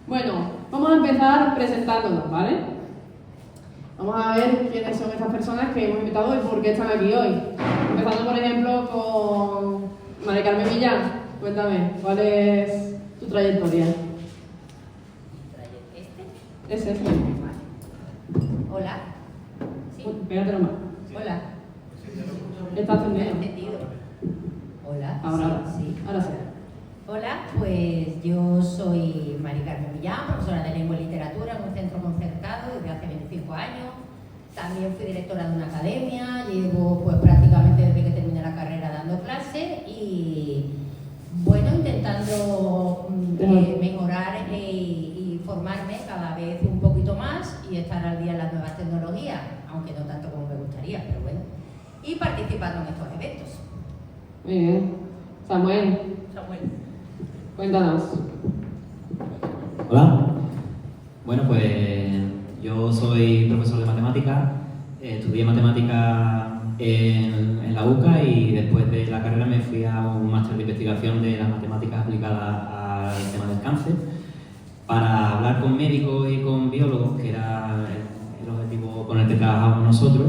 Bueno, vamos a empezar presentándonos, ¿vale? Vamos a ver quiénes son estas personas que hemos invitado y por qué están aquí hoy. Empezando, por ejemplo, con María Carmen Millán. Cuéntame, ¿cuál es tu trayectoria? Es este. Hola. ¿Sí? Pégatelo más. Hola. Está encendido. Encendido. Hola. Ahora Sí. Ahora sí. Hola, pues yo soy María Carmen Millán, profesora de Lengua y Literatura en un centro concertado desde hace 25 años. También fui directora de una academia, llevo pues prácticamente desde que terminé la carrera dando clases y bueno, intentando mejorar y formarme cada vez un poquito más y estar al día en las nuevas tecnologías, aunque no tanto como me gustaría, pero bueno, y participando en estos eventos. Muy bien. Samuel, cuéntanos. Hola. Bueno, pues yo soy profesor de matemáticas, estudié matemáticas en la UCA y después de la carrera me fui a un máster de investigación de las matemáticas aplicadas al tema del cáncer para hablar con médicos y con biólogos, que era el objetivo con el que trabajábamos nosotros.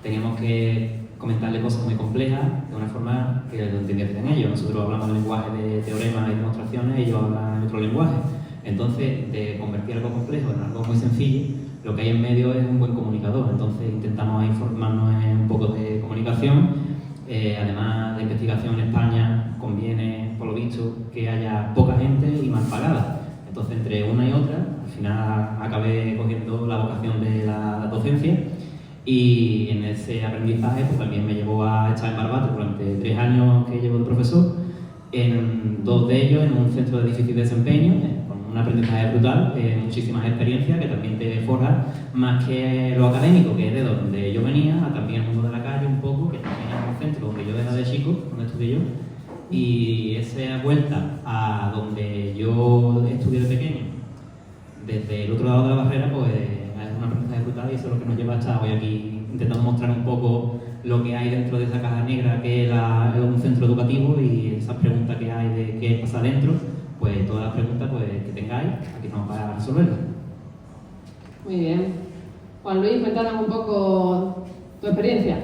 Teníamos que comentarle cosas muy complejas de una forma que lo entendiesen ellos. Nosotros hablamos de lenguaje de teoremas y demostraciones, ellos hablan en otro lenguaje. Entonces, de convertir algo complejo en algo muy sencillo, lo que hay en medio es un buen comunicador. Entonces, intentamos informarnos en un poco de comunicación. Además, la investigación en España conviene, por lo visto, que haya poca gente y mal pagada. Entonces, entre una y otra, al final acabé cogiendo la vocación de la docencia. Y en ese aprendizaje pues, también me llevó a estar en Barbate durante 3 años que llevo de profesor, en 2 de ellos en un centro de difícil desempeño, con un aprendizaje brutal, muchísimas experiencias que también te forjan más que lo académico, que es de donde yo venía, a también el mundo de la calle un poco, que también es un centro donde yo era de chico, donde estudié yo, y esa vuelta a donde yo estudié de pequeño, desde el otro lado de la barrera, pues es un aprendizaje brutal y eso es lo que nos lleva a estar hoy aquí intentando mostrar un poco lo que hay dentro de esa caja negra que es un centro educativo y esas preguntas que hay de qué pasa dentro, pues todas las preguntas pues, que tengáis, aquí nos va a resolverlas. Muy bien. Juan Luis, cuéntanos un poco tu experiencia.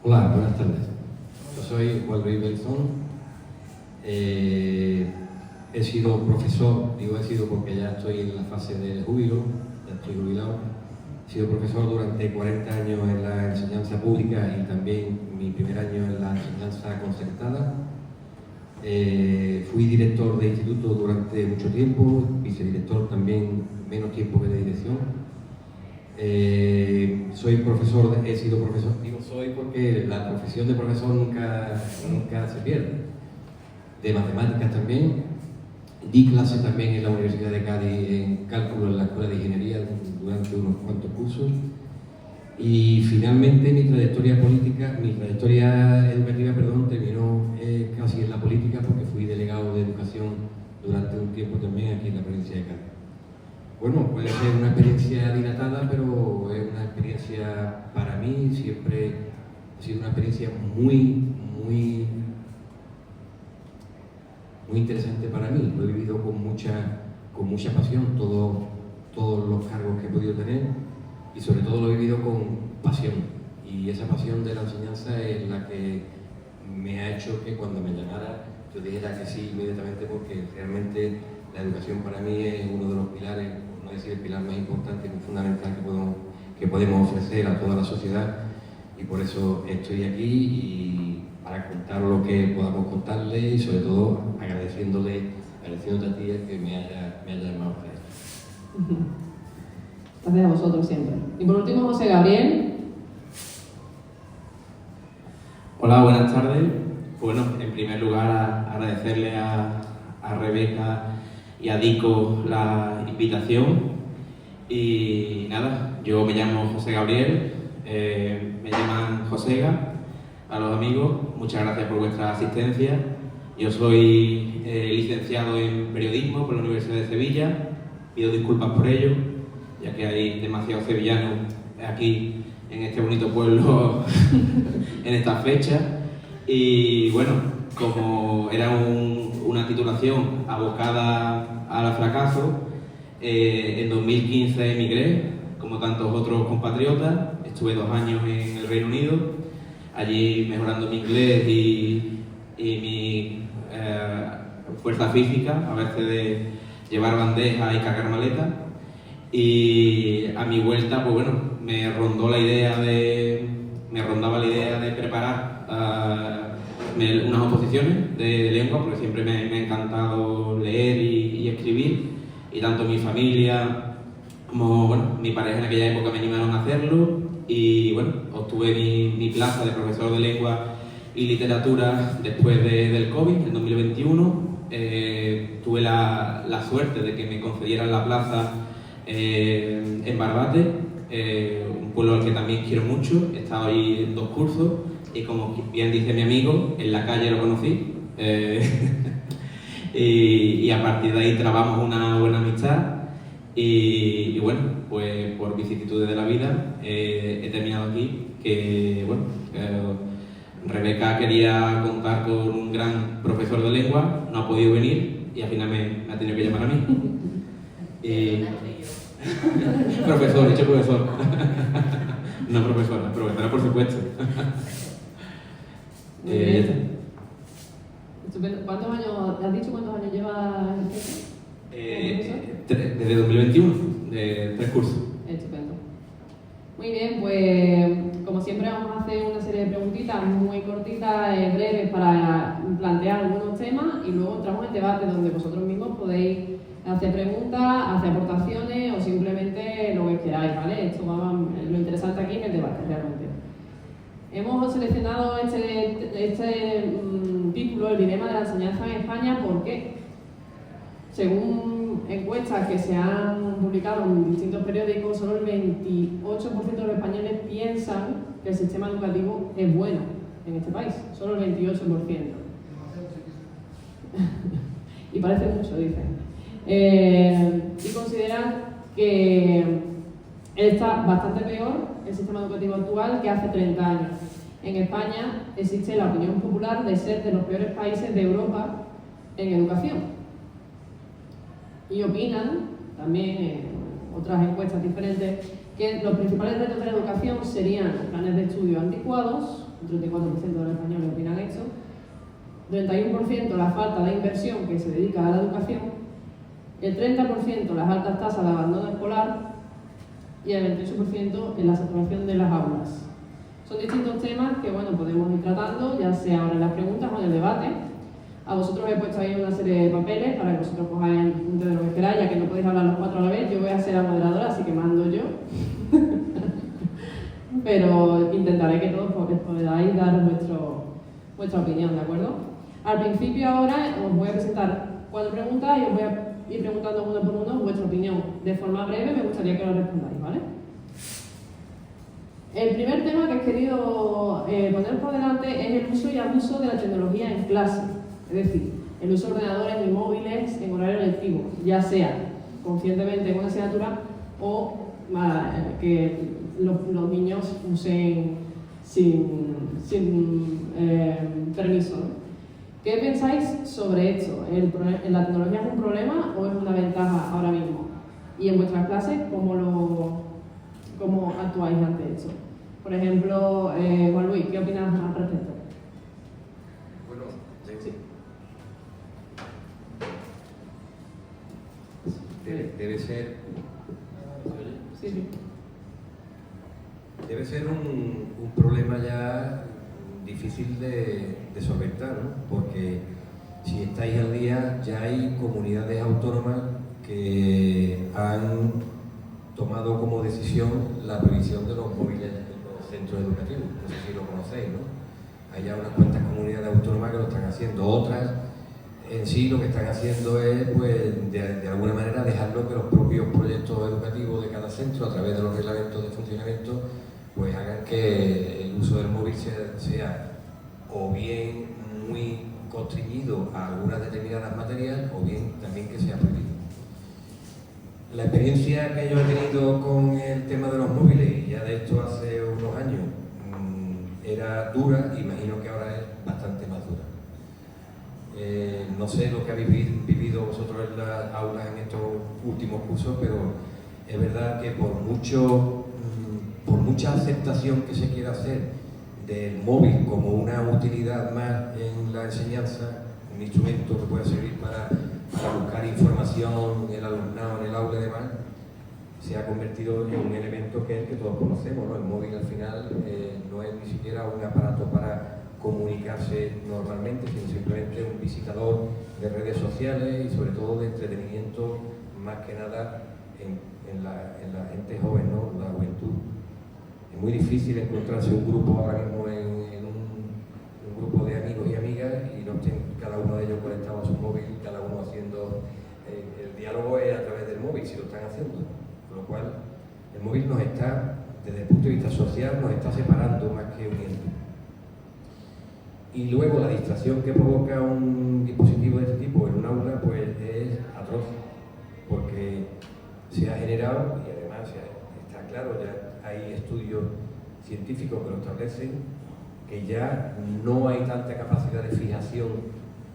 Hola, buenas tardes. Yo soy Juan Luis Belzón. He sido profesor, digo he sido porque ya estoy en la fase de júbilo, ya estoy jubilado. He sido profesor durante 40 años en la enseñanza pública y también mi primer año en la enseñanza concertada. Fui director de instituto durante mucho tiempo, vicedirector también menos tiempo que de dirección. Soy profesor, he sido profesor, digo soy porque la profesión de profesor nunca se pierde. De matemáticas también. Di clase también en la Universidad de Cádiz en cálculo en la Escuela de Ingeniería durante unos cuantos cursos. Y finalmente mi trayectoria educativa, terminó casi en la política porque fui delegado de educación durante un tiempo también aquí en la provincia de Cádiz. Bueno, puede ser una experiencia dilatada, pero es una experiencia para mí, siempre ha sido una experiencia muy interesante para mí. Lo he vivido con mucha pasión, todos los cargos que he podido tener y sobre todo lo he vivido con pasión. Y esa pasión de la enseñanza es la que me ha hecho que cuando me llamara yo dijera que sí inmediatamente, porque realmente la educación para mí es uno de los pilares, por no decir el pilar más importante y muy fundamental que podemos ofrecer a toda la sociedad, y por eso estoy aquí y para contar lo que podamos contarle y sobre todo agradeciéndote a ti que me haya llamado para esto. Gracias a vosotros siempre. Y por último, José Gabriel. Hola, buenas tardes. Bueno, en primer lugar agradecerle a Rebeca y a Dico la invitación. Y nada, yo me llamo José Gabriel, me llaman Josega a los amigos. Muchas gracias por vuestra asistencia. Yo soy licenciado en periodismo por la Universidad de Sevilla. Pido disculpas por ello, ya que hay demasiados sevillanos aquí en este bonito pueblo en esta fecha. Y bueno, como era una titulación abocada al fracaso. En 2015 emigré, como tantos otros compatriotas. Estuve 2 años en el Reino Unido, allí mejorando mi inglés y mi fuerza física, a veces de llevar bandejas y cargar maletas. Y a mi vuelta, pues bueno, me rondaba la idea de preparar unas oposiciones de lengua, porque siempre me ha encantado leer y escribir, y tanto mi familia como bueno, mi pareja en aquella época me animaron a hacerlo, y bueno, obtuve mi plaza de profesor de lengua y literatura después del COVID, en 2021. Tuve la suerte de que me concedieran la plaza en Barbate, un pueblo al que también quiero mucho. He estado ahí en 2 cursos y, como bien dice mi amigo, en la calle lo conocí. Y a partir de ahí trabamos una buena amistad y bueno, pues por vicisitudes de la vida he terminado aquí, que bueno, Rebeca quería contar con un gran profesor de lengua, no ha podido venir y al final me ha tenido que llamar a mí. Profesor, he dicho profesor. No profesora, profesora por supuesto. Muy bien. Estupendo. ¿Cuántos años, has dicho cuántos años llevas desde 2021, de 3 cursos. Estupendo. Muy bien, pues como siempre vamos a hacer una serie de preguntitas muy cortitas, breves, para plantear algunos temas, y luego entramos en debate donde vosotros mismos podéis hacer preguntas, hacer aportaciones o simplemente lo que queráis, ¿vale? Lo interesante aquí es el debate, realmente. Hemos seleccionado este título, el dilema de la enseñanza en España, porque según encuestas que se han publicado en distintos periódicos, solo el 28% de los españoles piensan que el sistema educativo es bueno en este país, solo el 28%. Y parece mucho, dicen. Y consideran que está bastante peor el sistema educativo actual que hace 30 años. En España existe la opinión popular de ser de los peores países de Europa en educación. Y opinan, también en otras encuestas diferentes, que los principales retos de la educación serían planes de estudio anticuados, un 34% de los españoles opinan eso, 31% la falta de inversión que se dedica a la educación, el 30% las altas tasas de abandono escolar y el 28% en la saturación de las aulas. Son distintos temas que bueno, podemos ir tratando, ya sea ahora en las preguntas o en el debate. A vosotros he puesto ahí una serie de papeles para que vosotros cojáis el punto de lo que queráis, ya que no podéis hablar los 4 a la vez. Yo voy a ser la moderadora, así que mando yo. Pero intentaré que todos podáis dar vuestra opinión, ¿de acuerdo? Al principio ahora os voy a presentar 4 preguntas y os voy a ir preguntando uno por uno vuestra opinión. De forma breve me gustaría que lo respondáis, ¿vale? El primer tema que he querido poner por delante es el uso y abuso de la tecnología en clase. Es decir, el uso de ordenadores y móviles en horario lectivo, ya sea conscientemente en una asignatura o que los niños usen sin permiso, ¿no? ¿Qué pensáis sobre esto? ¿La tecnología es un problema o es una ventaja ahora mismo? Y en vuestras clases, ¿cómo actuáis ante esto? Por ejemplo, Juan Luis, ¿qué opinas al respecto? Bueno, Sí. debe ser Sí. Debe ser un problema ya difícil de solventar, ¿no? Porque si estáis al día, ya hay comunidades autónomas que han tomado como decisión la prohibición de los móviles en los centros educativos. No sé si lo conocéis, ¿no? Hay ya unas cuantas comunidades autónomas que lo están haciendo. Otras, en sí, lo que están haciendo es, pues, de alguna manera, dejarlo que los propios proyectos educativos de cada centro, a través de los reglamentos de funcionamiento, pues hagan que el uso del móvil sea o bien muy constreñido a algunas determinadas materias o bien también que sea prohibido. La experiencia que yo he tenido con el tema de los móviles, ya de esto hace unos años, era dura, imagino que ahora es bastante más dura. No sé lo que habéis vivido vosotros en las aulas en estos últimos cursos, pero es verdad que por mucha aceptación que se quiera hacer del móvil como una utilidad más en la enseñanza, un instrumento que pueda servir para buscar información, el alumnado en el aula y demás, se ha convertido en un elemento que es el que todos conocemos, ¿no? El móvil al final no es ni siquiera un aparato para comunicarse normalmente, sino simplemente un visitador de redes sociales y sobre todo de entretenimiento, más que nada en la gente joven, ¿no? La juventud. Es muy difícil encontrarse un grupo ahora mismo en un grupo de amigos y amigas y no estén cada uno de ellos conectado a su móvil, cada uno haciendo... el diálogo es a través del móvil, si lo están haciendo. Con lo cual, el móvil nos está, desde el punto de vista social, nos está separando más que uniendo. Y luego la distracción que provoca un dispositivo de este tipo en un aula, pues es atroz, porque se ha generado, y además está claro, ya hay estudios científicos que lo establecen, que ya no hay tanta capacidad de fijación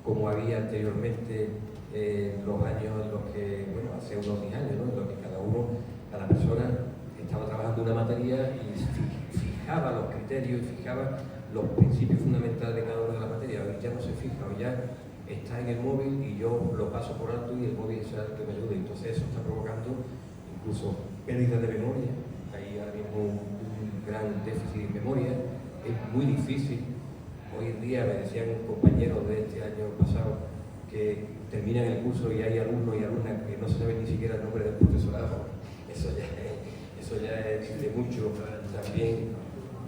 como había anteriormente en los años en los que, bueno, hace unos 10 años, ¿no? En los que cada persona estaba trabajando una materia y fijaba los criterios y fijaba los principios fundamentales de cada una de las materias. Hoy ya no se fija, hoy ya está en el móvil y yo lo paso por alto y el móvil es el que me ayuda. Entonces eso está provocando incluso pérdidas de memoria. Hay ahora mismo un gran déficit de memoria. Es muy difícil. Hoy en día me decían compañeros de este año pasado que terminan el curso y hay alumnos y alumnas que no se saben ni siquiera el nombre del profesorado. Eso ya dice mucho también.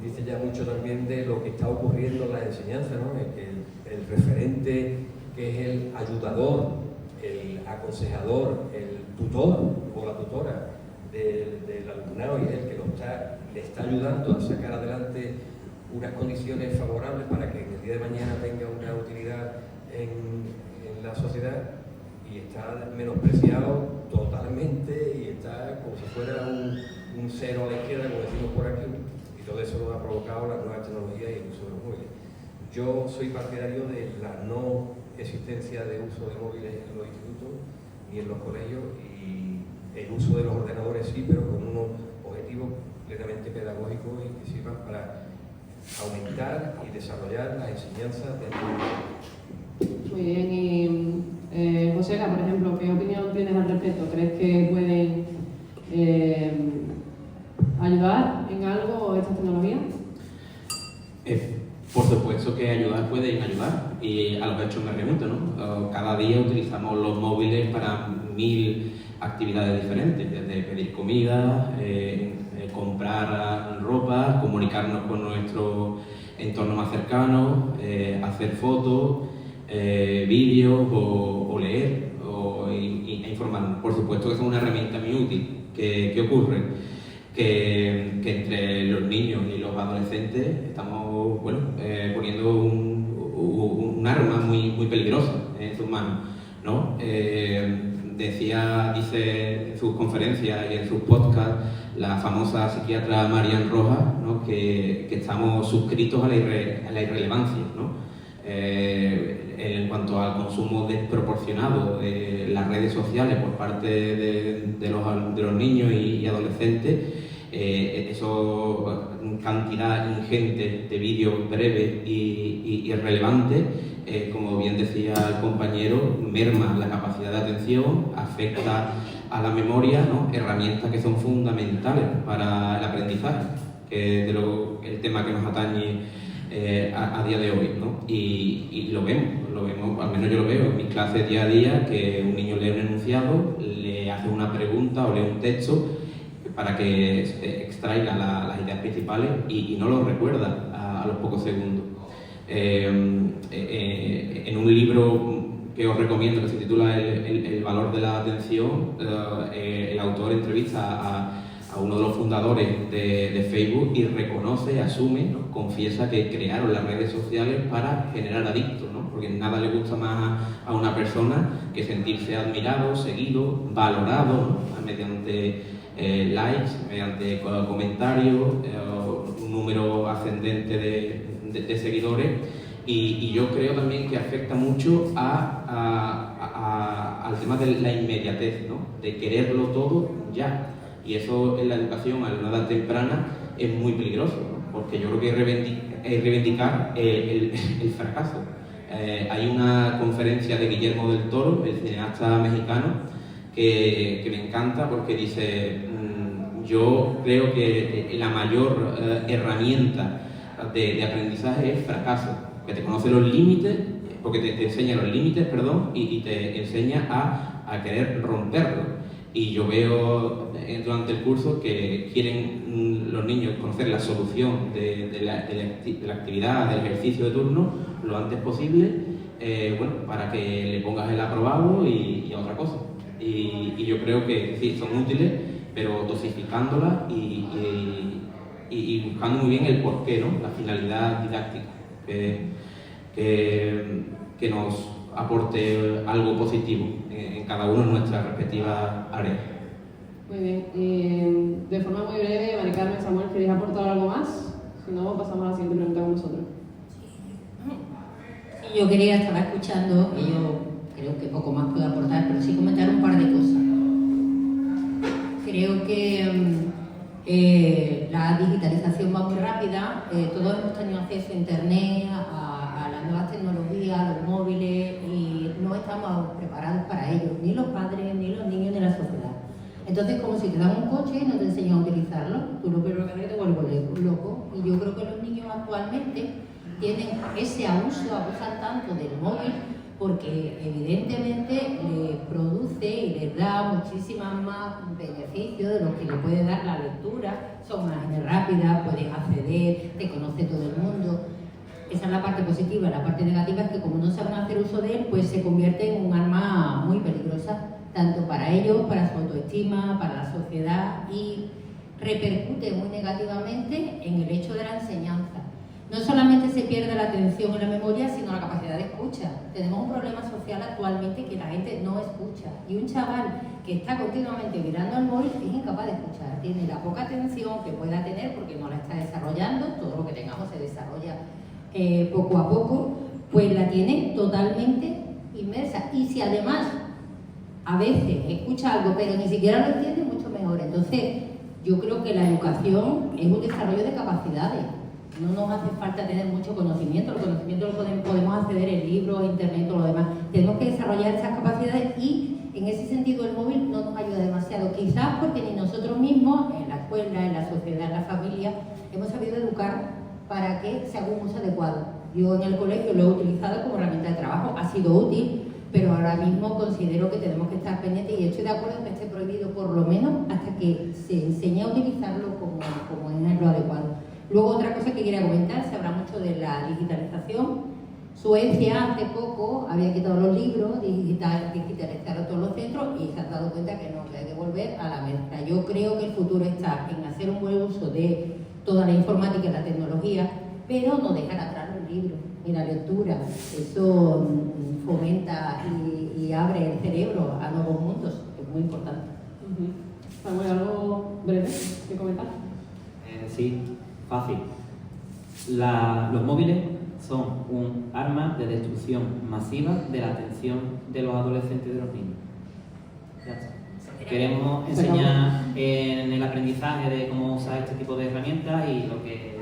Dice ya mucho también de lo que está ocurriendo en la enseñanza, ¿no? El referente, que es el ayudador, el aconsejador, el tutor o la tutora del alumnado y es el que le está ayudando a sacar adelante unas condiciones favorables para que en el día de mañana tenga una utilidad en la sociedad, y está menospreciado totalmente y está como si fuera un cero a la izquierda, como decimos por aquí. Todo eso lo ha provocado la nueva tecnología y el uso de los móviles. Yo soy partidario de la no existencia de uso de móviles en los institutos ni en los colegios, y el uso de los ordenadores sí, pero con unos objetivos plenamente pedagógicos y que sirvan para aumentar y desarrollar las enseñanzas del mundo. Muy bien, y Josela, por ejemplo, ¿qué opinión tienes al respecto? ¿Crees que pueden ayudar en algo estas tecnologías? Por supuesto que ayudar pueden ayudar, y a lo que he hecho me remonto, ¿no? Cada día utilizamos los móviles para 1000 actividades diferentes, desde pedir comida, comprar ropa, comunicarnos con nuestro entorno más cercano, hacer fotos, vídeos o leer e informarnos. Por supuesto que es una herramienta muy útil. ¿Qué ocurre? Que entre los niños y los adolescentes estamos poniendo un arma muy peligrosa en sus manos, ¿no? Dice en sus conferencias y en sus podcasts la famosa psiquiatra Marian Rojas, ¿no? que estamos suscritos a la irrelevancia, ¿no? En cuanto al consumo desproporcionado de las redes sociales por parte de los niños y adolescentes, eso cantidad ingente de vídeos breves y irrelevantes, como bien decía el compañero, merma la capacidad de atención, afecta a la memoria, ¿no? Herramientas que son fundamentales para el aprendizaje, que es el tema que nos atañe a día de hoy, ¿no? Y lo vemos, al menos yo lo veo en mis clases día a día, que un niño lee un enunciado, le hace una pregunta o lee un texto para que extraiga las ideas principales y no lo recuerda a los pocos segundos. En un libro que os recomiendo, que se titula El valor de la atención, el autor entrevista a uno de los fundadores de Facebook y reconoce, asume, ¿no? Confiesa que crearon las redes sociales para generar adictos, ¿no? Porque nada le gusta más a una persona que sentirse admirado, seguido, valorado, ¿no? Mediante likes, mediante comentarios, un número ascendente de seguidores, Y yo creo también que afecta mucho al tema de la inmediatez, ¿no? De quererlo todo ya. Y eso en la educación a una edad temprana es muy peligroso, ¿no? Porque yo creo que es reivindicar el fracaso. Hay una conferencia de Guillermo del Toro, el cineasta mexicano, que me encanta porque dice, yo creo que la mayor herramienta de aprendizaje es fracaso, que te conoce los límites, porque te enseña los límites, perdón, y te enseña a querer romperlos. Y yo veo durante el curso que quieren los niños conocer la solución de la actividad, del ejercicio de turno, lo antes posible, bueno, para que le pongas el aprobado y a otra cosa. Y yo creo que sí, son útiles, pero dosificándolas y buscando muy bien el porqué, ¿no? La finalidad didáctica, que nos aporte algo positivo en cada uno de nuestras respectivas áreas. Muy bien. De forma muy breve, Mari Carmen, Samuel, ¿queréis aportar algo más? Si no, pasamos a la siguiente pregunta con vosotros. Yo estaba escuchando, y yo creo que poco más puedo aportar, pero sí comentar un par de cosas. Creo que la digitalización va muy rápida, todos hemos tenido acceso a internet, a las nuevas tecnologías, a los móviles, y no estamos preparados para ello, ni los padres, ni los niños, ni la sociedad. Entonces, como si te dan un coche y no te enseñan a utilizarlo, tú lo primero que haces es que te vuelves loco. Y yo creo que los niños actualmente tienen ese abusan tanto del móvil porque evidentemente le produce y les da muchísimas más beneficios de lo que le puede dar la lectura. Son más rápidas, puedes acceder, te conoce todo el mundo. Esa es la parte positiva. La parte negativa es que como no saben hacer uso de él, pues se convierte en un arma muy peligrosa, tanto para ellos, para su autoestima, para la sociedad, y repercute muy negativamente en el hecho de la enseñanza. No solamente se pierde la atención y la memoria, sino la capacidad de escucha. Tenemos un problema social actualmente que la gente no escucha. Y un chaval que está continuamente mirando al móvil es incapaz de escuchar. Tiene la poca atención que pueda tener porque no la está desarrollando. Todo lo que tengamos se desarrolla poco a poco, pues la tiene totalmente inmersa. Y si además a veces escucha algo pero ni siquiera lo entiende, mucho mejor. Entonces, yo creo que la educación es un desarrollo de capacidades. No nos hace falta tener mucho conocimiento, el conocimiento lo podemos acceder en libros, internet, todo lo demás. Tenemos que desarrollar esas capacidades y en ese sentido el móvil no nos ayuda demasiado. Quizás porque ni nosotros mismos, en la escuela, en la sociedad, en la familia, hemos sabido educar para que se haga un uso adecuado. Yo en el colegio lo he utilizado como herramienta de trabajo, ha sido útil, pero ahora mismo considero que tenemos que estar pendientes y estoy de acuerdo en que esté prohibido por lo menos hasta que se enseñe a utilizarlo como es lo adecuado. Luego otra cosa que quería comentar, se habla mucho de la digitalización. Suecia hace poco había quitado los libros, digitalizaron todos los centros y se han dado cuenta que no, que hay que volver a la mezcla. Yo creo que el futuro está en hacer un buen uso de toda la informática y la tecnología, pero no dejar atrás los libros y la lectura. Eso fomenta y abre el cerebro a nuevos mundos, es muy importante. Samuel, ¿algo breve que comentar? Sí, fácil. Los móviles son un arma de destrucción masiva de la atención de los adolescentes y de los niños. Ya está. Queremos enseñar en el aprendizaje de cómo usar este tipo de herramientas y lo que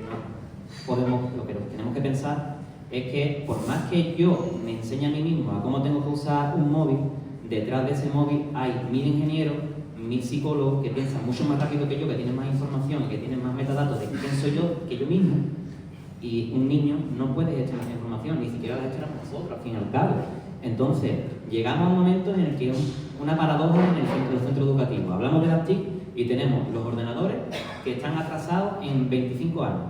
tenemos que pensar es que por más que yo me enseñe a mí mismo a cómo tengo que usar un móvil, detrás de ese móvil hay 1000 ingenieros, 1000 psicólogos que piensan mucho más rápido que yo, que tienen más información, que tienen más metadatos de quién soy yo que yo mismo. Y un niño no puede gestionar esa información, ni siquiera la gestionamos nosotros, al fin y al cabo. Entonces, llegamos a un momento en el que una paradoja en el centro educativo. Hablamos de las TIC y tenemos los ordenadores que están atrasados en 25 años.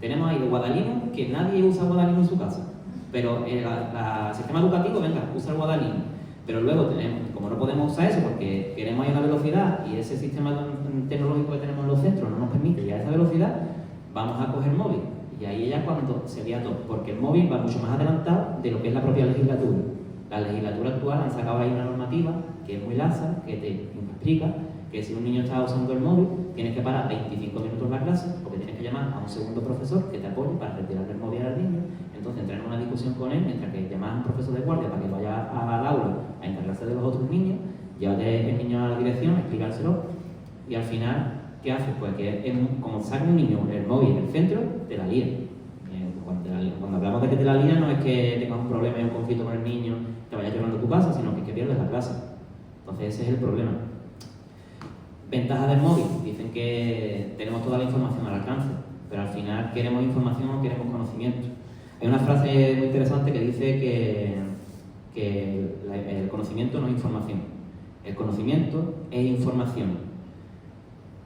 Tenemos ahí los Guadalino, que nadie usa Guadalino en su casa. Pero el sistema educativo, venga, usa el Guadalino. Pero luego tenemos, como no podemos usar eso porque queremos ir a una velocidad y ese sistema tecnológico que tenemos en los centros no nos permite ir a esa velocidad, vamos a coger móvil. Y ahí ya cuando se lía todo, porque el móvil va mucho más adelantado de lo que es la propia legislatura. La legislatura actual han sacado ahí una normativa que es muy laxa, que te explica que si un niño está usando el móvil, tienes que parar 25 minutos la clase porque tienes que llamar a un segundo profesor que te apoye para retirarle el móvil al niño. Entonces entrar en una discusión con él, mientras que llamas a un profesor de guardia para que vaya al aula a encargarse de los otros niños, llévate el niño a la dirección, explicárselo, y al final, ¿qué haces? Pues que como saca un niño el móvil en el centro, te la lía. Cuando hablamos de que te la lía, no es que tengas un problema y un conflicto con el niño, te vayas llevando a tu casa, sino que es que pierdes la clase. Entonces ese es el problema. Ventaja del móvil, dicen que tenemos toda la información al alcance, pero al final queremos información o queremos conocimiento. Hay una frase muy interesante que dice que el conocimiento no es información, el conocimiento es información,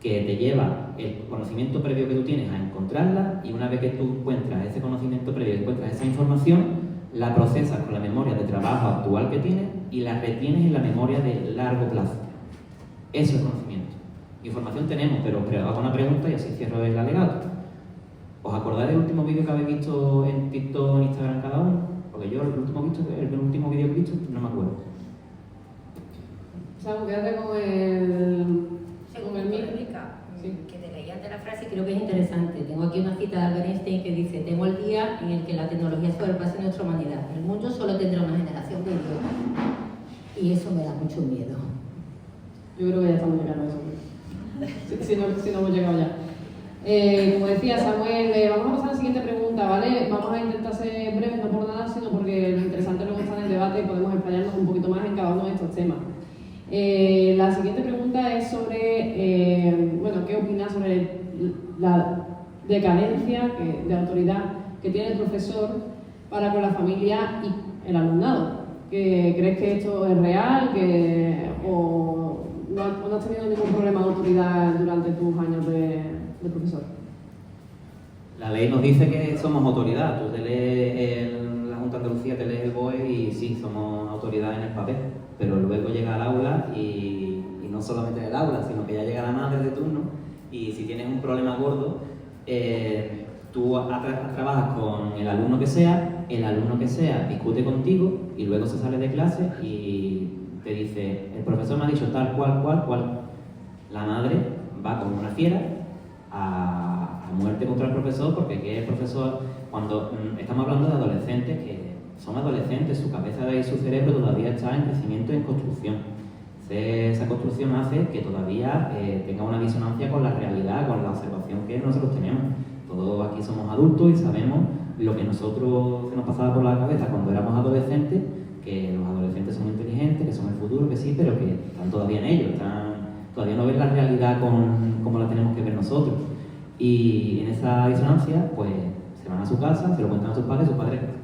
que te lleva el conocimiento previo que tú tienes a encontrarla, y una vez que tú encuentras ese conocimiento previo, encuentras esa información, la procesas con la memoria de trabajo actual que tienes y la retienes en la memoria de largo plazo. Eso es conocimiento. Información tenemos, pero hago una pregunta y así cierro el alegato. ¿Os acordáis del último vídeo que habéis visto en TikTok o en Instagram cada uno? Porque yo el último vídeo que he visto no me acuerdo. Samu, quédate con el... Según con el el mío. Sí. que te leí antes la frase, creo que es interesante. Tengo aquí una cita de Albert Einstein que dice: temo el día en el que la tecnología sobrepase nuestra humanidad. El mundo solo tendrá una generación de idiotas. Y eso me da mucho miedo. Yo creo que ya estamos llegando a eso. Si no hemos llegado ya. Como decía Samuel, vamos a pasar a la siguiente pregunta, ¿vale? Vamos a intentar ser breves, no por nada, sino porque lo interesante luego está en el debate y podemos explayarnos un poquito más en cada uno de estos temas. La siguiente pregunta es sobre, ¿qué opinas sobre la decadencia de autoridad que tiene el profesor para con la familia y el alumnado? ¿Crees que esto es real? ¿O no has tenido ningún problema de autoridad durante tus años de profesor? La ley nos dice que somos autoridad. Tú te lees la Junta de Andalucía, te lees el BOE y sí, somos autoridad en el papel. Pero luego llega al aula y no solamente en el aula, sino que ya llega la madre de turno, y si tienes un problema gordo, tú trabajas con el alumno que sea discute contigo y luego se sale de clase y te dice: el profesor me ha dicho tal cual. La madre va como una fiera a muerte contra el profesor, porque que el profesor, cuando estamos hablando de adolescentes que son adolescentes, su cabeza y su cerebro todavía está en crecimiento y en construcción. Esa construcción hace que todavía tenga una disonancia con la realidad, con la observación que nosotros tenemos. Todos aquí somos adultos y sabemos lo que nosotros se nos pasaba por la cabeza cuando éramos adolescentes, que los adolescentes son inteligentes, que son el futuro, que sí, pero que están todavía en ello, todavía no ven la realidad como la tenemos que ver nosotros. Y en esa disonancia, pues se van a su casa, se lo cuentan a sus padres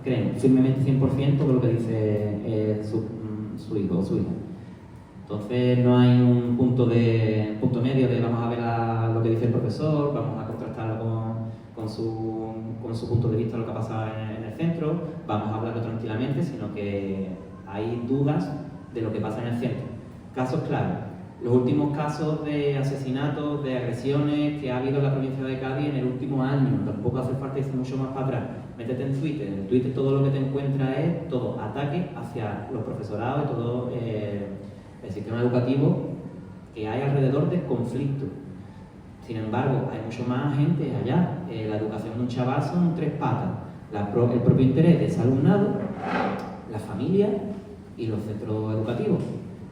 creen firmemente 100% de lo que dice su hijo o su hija. Entonces no hay un punto medio de vamos a ver lo que dice el profesor, vamos a contrastarlo con su punto de vista lo que ha pasado en el centro, vamos a hablarlo tranquilamente, sino que hay dudas de lo que pasa en el centro. Casos claros: los últimos casos de asesinatos, de agresiones que ha habido en la provincia de Cádiz en el último año. Tampoco hace falta irse mucho más para atrás. Métete en Twitter todo lo que te encuentras es todo ataque hacia los profesorados y todo el sistema educativo que hay alrededor del conflicto. Sin embargo, hay mucho más gente allá. La educación de un chaval son 3 patas: el propio interés de ese alumnado, la familia y los centros educativos.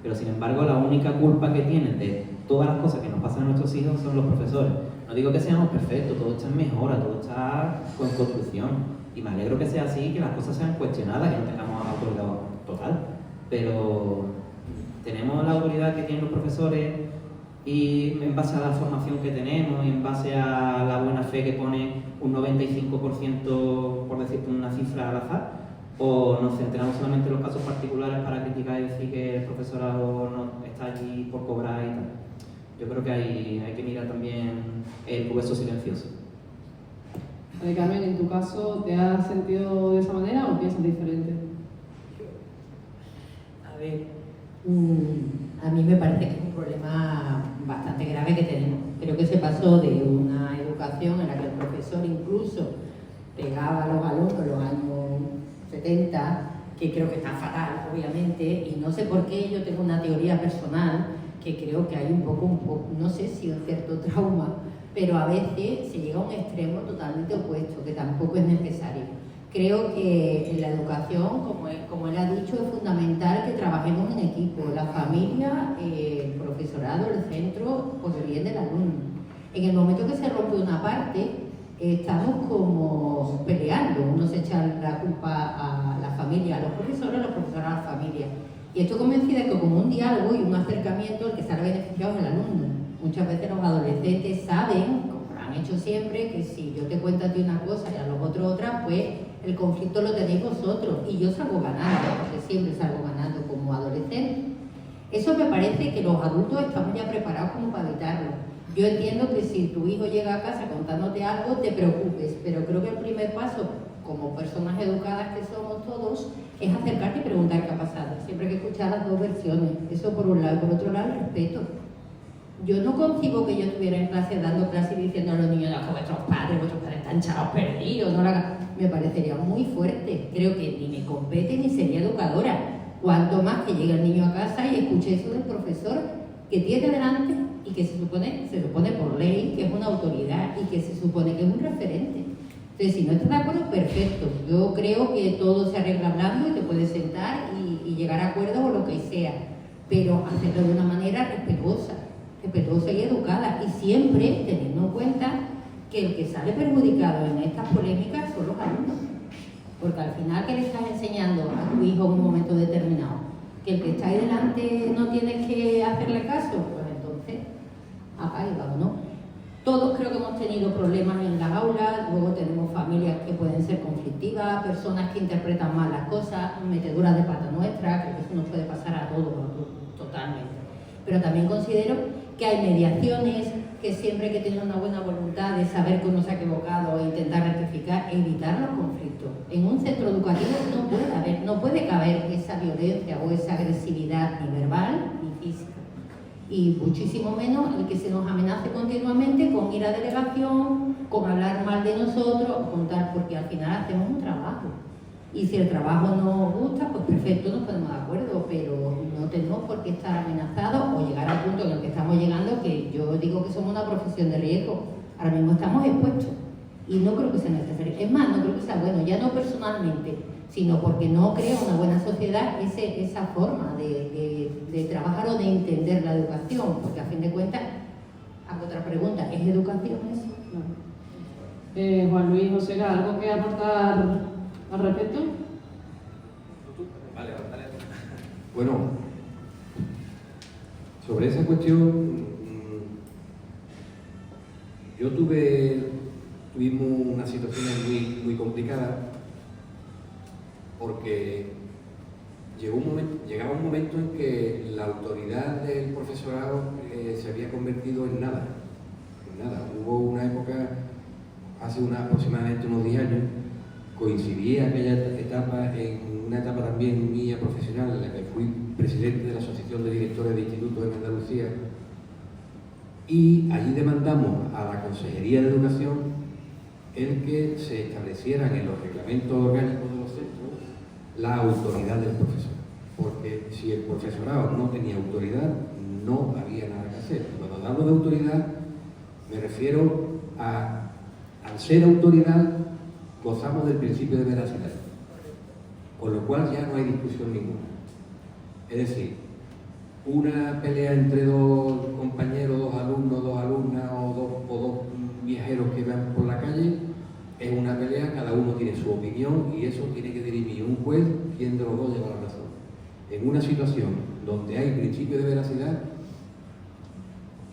Pero sin embargo, la única culpa que tienen de todas las cosas que nos pasan a nuestros hijos son los profesores. No digo que seamos perfectos, todo está en mejora, todo está con construcción. Y me alegro que sea así, que las cosas sean cuestionadas, que no tengamos autoridad total. Pero tenemos la autoridad que tienen los profesores, y en base a la formación que tenemos y en base a la buena fe que pone un 95%, por decirte una cifra al azar, o nos centramos solamente en los casos particulares para criticar y decir que el profesorado no está allí por cobrar y tal. Yo creo que hay que mirar también el hueso silencioso. Carmen, ¿en tu caso te has sentido de esa manera o piensas diferente? A ver, a mí me parece que es un problema bastante grave que tenemos. Creo que se pasó de una educación en la que el profesor incluso pegaba a los alumnos en los años 70, que creo que está fatal, obviamente, y no sé por qué. Yo tengo una teoría personal que creo que hay un poco, no sé si un cierto trauma, pero a veces se llega a un extremo totalmente opuesto, que tampoco es necesario. Creo que en la educación, como él ha dicho, es fundamental que trabajemos en equipo, la familia, el profesorado, el centro, por el bien del alumno. En el momento que se rompe una parte, estamos como peleando. Uno se echa la culpa a la familia, a los profesores a la familia. Y estoy convencida que como un diálogo y un acercamiento, el que sale beneficiado es el alumno. Muchas veces los adolescentes saben, como lo han hecho siempre, que si yo te cuento a ti una cosa y a los otros otra, pues el conflicto lo tenéis vosotros. Y yo salgo ganando, porque siempre salgo ganando como adolescente. Eso me parece que los adultos estamos ya preparados como para evitarlo. Yo entiendo que si tu hijo llega a casa contándote algo, te preocupes, pero creo que el primer paso, como personas educadas que somos todos, es acercarte y preguntar qué ha pasado. Siempre hay que escuchar las dos versiones. Eso por un lado. Y por otro lado, el respeto. Yo no concibo que yo estuviera en clase dando clase y diciendo a los niños, no, vuestros padres están echados perdidos. No me parecería muy fuerte. Creo que ni me compete ni sería educadora. Cuanto más que llegue el niño a casa y escuche eso del profesor que tiene delante y que se supone por ley que es una autoridad y que se supone que es un referente. Entonces, si no estás de acuerdo, perfecto. Yo creo que todo se arregla hablando y te puedes sentar y llegar a acuerdos o lo que sea, pero hacerlo de una manera respetuosa y educada, y siempre teniendo en cuenta que el que sale perjudicado en estas polémicas son los alumnos. Porque al final, ¿qué le estás enseñando a tu hijo en un momento determinado? Que el que está ahí delante no tienes que hacerle caso, pues entonces, acá y vamos, ¿no? Todos creo que hemos tenido problemas en las aulas, luego tenemos familias que pueden ser conflictivas, personas que interpretan mal las cosas, meteduras de pata nuestra, creo que eso nos puede pasar a todos, totalmente. Pero también considero que hay mediaciones, que siempre hay que tener una buena voluntad de saber que uno se ha equivocado e intentar rectificar e evitar los conflictos. En un centro educativo no puede caber esa violencia o esa agresividad ni verbal ni física. Y muchísimo menos el que se nos amenace continuamente con ir a delegación, con hablar mal de nosotros, con tal, porque al final hacemos un trabajo. Y si el trabajo nos gusta, pues perfecto, nos ponemos de acuerdo, pero no tenemos por qué estar amenazados o llegar al punto en el que estamos llegando, que yo digo que somos una profesión de riesgo. Ahora mismo estamos expuestos y no creo que sea necesario. Es más, no creo que sea bueno, ya no personalmente, sino porque no crea una buena sociedad esa forma de trabajar o de entender la educación, porque a fin de cuentas, hago otra pregunta, ¿es educación eso? No. Juan Luis, José, ¿algo que aportar al respecto? Vale, vale. Bueno, sobre esa cuestión, tuvimos una situación muy complicada, porque llegaba un momento en que la autoridad del profesorado se había convertido en nada. Hubo una época, hace aproximadamente unos 10 años, coincidía aquella etapa en una etapa también mía profesional, en la que fui presidente de la Asociación de Directores de Institutos en Andalucía, y allí demandamos a la Consejería de Educación el que se establecieran en los reglamentos orgánicos de los centros la autoridad del profesor, porque si el profesorado no tenía autoridad, no había nada que hacer. Cuando hablo de autoridad, me refiero al ser autoridad, gozamos del principio de veracidad, con lo cual ya no hay discusión ninguna. Es decir, una pelea entre dos compañeros, dos alumnos, dos alumnas o dos viajeros que van por la calle es una pelea, cada uno tiene su opinión y eso tiene que dirimir un juez, quien de los dos lleva la razón. En una situación donde hay principio de veracidad,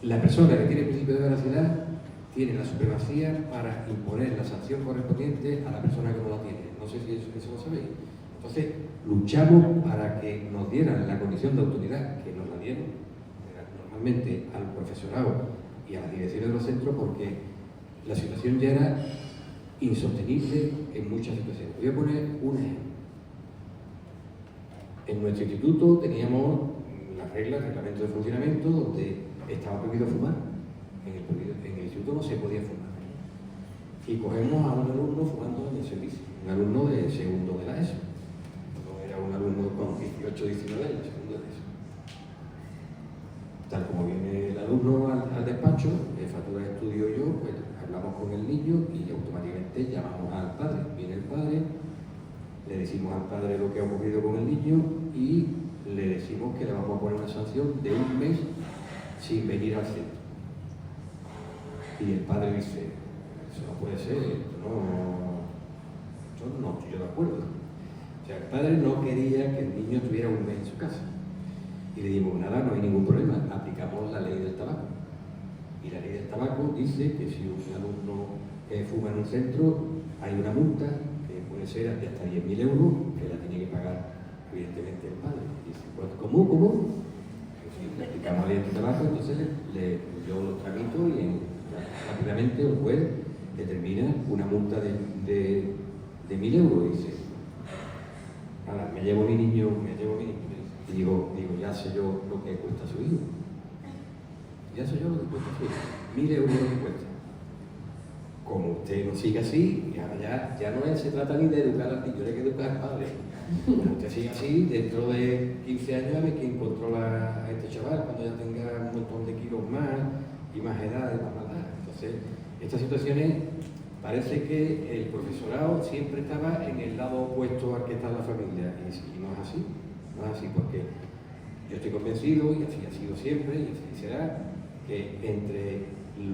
la persona que tiene principio de veracidad tiene la supremacía para imponer la sanción correspondiente a la persona que no la tiene. No sé si eso lo sabéis. Entonces, luchamos para que nos dieran la condición de autoridad, que nos la dieron normalmente al profesorado y a las direcciones de los centros, porque la situación ya era insostenible en muchas situaciones. Voy a poner un ejemplo. En nuestro instituto teníamos las reglas, el reglamento de funcionamiento, donde estaba prohibido fumar. En el instituto no se podía fumar. Y cogemos a un alumno fumando en el servicio, un alumno de segundo de la ESO. No era un alumno con 18, 19 años, segundo de la ESO. Tal como viene el alumno turno al despacho, jefatura de estudio y yo, pues hablamos con el niño y automáticamente llamamos al padre. Viene el padre, le decimos al padre lo que ha ocurrido con el niño y le decimos que le vamos a poner una sanción de 1 mes sin venir al centro. Y el padre dice, eso no puede ser, yo no estoy de acuerdo. O sea, el padre no quería que el niño estuviera 1 mes en su casa. Y le dimos, nada, no hay ningún problema, aplicamos la ley del tabaco. Y la ley del tabaco dice que si un alumno fuma en un centro, hay una multa que puede ser de hasta 10.000 euros, que la tiene que pagar evidentemente el padre. Y dice, pues, ¿cómo? Si le aplicamos la ley del tabaco, entonces yo lo tramito y rápidamente el juez determina una multa de 1.000 euros. Y dice, ahora, me llevo mi niño. Y digo, ya sé yo lo que cuesta su hijo. Ya sé yo lo que cuesta su hijo. 1.000 euros lo que cuesta. Como usted no sigue así, ya no se trata ni de educar al niño, hay que educar al padre. Como usted sigue así, dentro de 15 años a ver quién controla a este chaval cuando ya tenga un montón de kilos más y más edad, más maldad. Entonces, estas situaciones parece que el profesorado siempre estaba en el lado opuesto al que está la familia. Y no es así. No es así, porque yo estoy convencido, y así ha sido siempre, y así será, que entre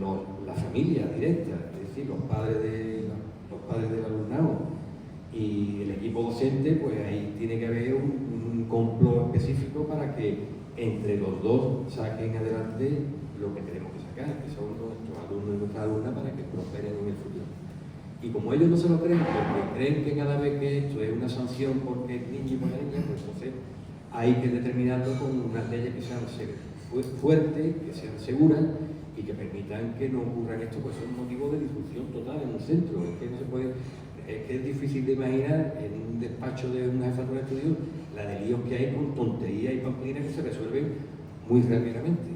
la familia directa, es decir, los padres del alumnado y el equipo docente, pues ahí tiene que haber un complot específico para que entre los dos saquen adelante lo que tenemos que sacar, que son nuestros alumnos y nuestras alumnas, para que prosperen en el futuro. Y como ellos no se lo creen, porque creen que cada vez que esto es una sanción porque es niño y por la niña, pues entonces hay que determinarlo con unas leyes que sean fuertes, que sean seguras y que permitan que no ocurran esto, pues son motivos de disfunción total en un centro. Es que no se puede, es que es difícil de imaginar en un despacho de una jefatura de estudio la de líos que hay con tonterías y pamplinas que se resuelven muy rápidamente.